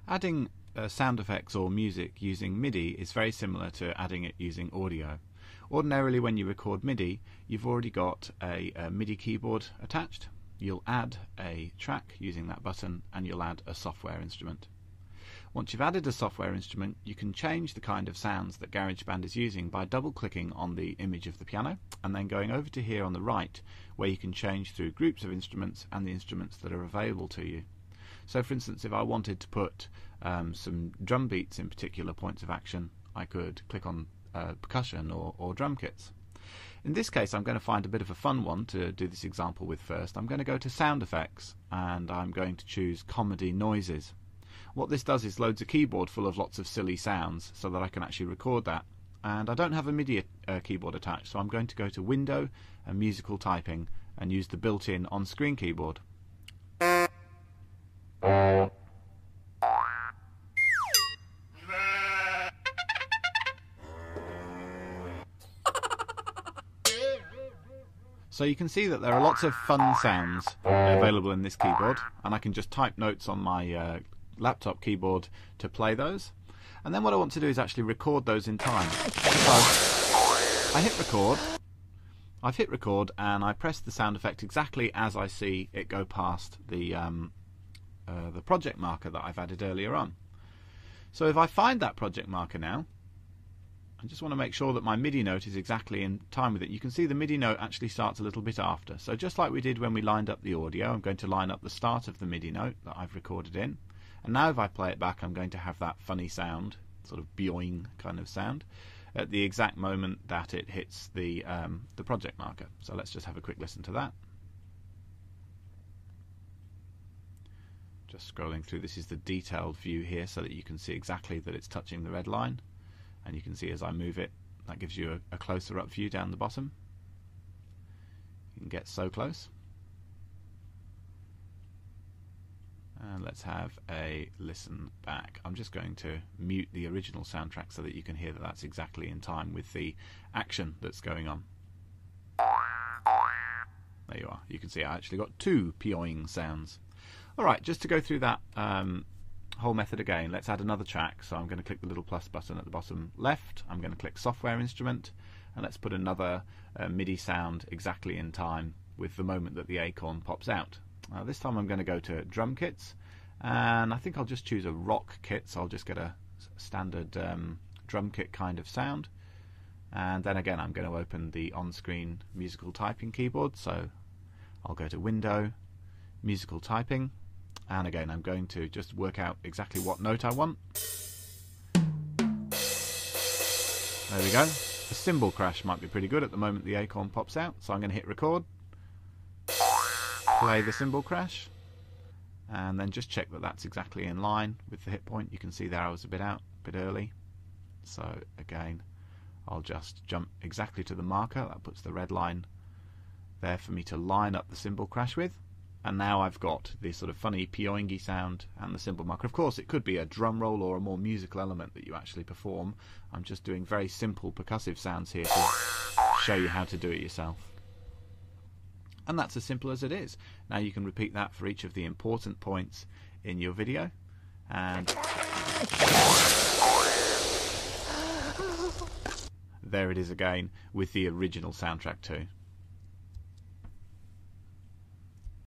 Adding sound effects or music using MIDI is very similar to adding it using audio. Ordinarily, when you record MIDI, you've already got a MIDI keyboard attached. You'll add a track using that button, and you'll add a software instrument. Once you've added a software instrument, you can change the kind of sounds that GarageBand is using by double-clicking on the image of the piano and then going over to here on the right, where you can change through groups of instruments and the instruments that are available to you. So for instance, if I wanted to put some drum beats in particular points of action, I could click on percussion or drum kits. In this case, I'm going to find a bit of a fun one to do this example with first. I'm going to go to sound effects and I'm going to choose comedy noises. What this does is loads a keyboard full of lots of silly sounds so that I can actually record that. And I don't have a MIDI keyboard attached, so I'm going to go to Window and Musical Typing and use the built-in on-screen keyboard. So you can see that there are lots of fun sounds available in this keyboard, and I can just type notes on my laptop keyboard to play those. And then what I want to do is actually record those in time. So I hit record, I've hit record, and I press the sound effect exactly as I see it go past the project marker that I've added earlier on. So if I find that project marker now, I just want to make sure that my MIDI note is exactly in time with it. You can see the MIDI note actually starts a little bit after. So just like we did when we lined up the audio, I'm going to line up the start of the MIDI note that I've recorded in. And now if I play it back, I'm going to have that funny sound, sort of boing kind of sound, at the exact moment that it hits the project marker. So let's just have a quick listen to that. Just scrolling through, this is the detailed view here so that you can see exactly that it's touching the red line. And you can see as I move it, that gives you a closer up view down the bottom. You can get so close. And let's have a listen back. I'm just going to mute the original soundtrack so that you can hear that that's exactly in time with the action that's going on. There you are. You can see I actually got two peoing sounds. Alright, just to go through that whole method again, let's add another track. So I'm going to click the little plus button at the bottom left, I'm going to click software instrument, and let's put another MIDI sound exactly in time with the moment that the acorn pops out. This time I'm going to go to drum kits, and I think I'll just choose a rock kit, so I'll just get a standard drum kit kind of sound. And then again I'm going to open the on-screen musical typing keyboard, so I'll go to Window, Musical Typing, and again I'm going to just work out exactly what note I want. There we go. A cymbal crash might be pretty good at the moment the acorn pops out, so I'm going to hit record, play the cymbal crash, and then just check that that's exactly in line with the hit point. You can see there I was a bit out, a bit early, so again I'll just jump exactly to the marker. That puts the red line there for me to line up the cymbal crash with. And now I've got this sort of funny peoingy sound and the cymbal marker. Of course, it could be a drum roll or a more musical element that you actually perform. I'm just doing very simple percussive sounds here to show you how to do it yourself. And that's as simple as it is. Now you can repeat that for each of the important points in your video. And there it is again with the original soundtrack too.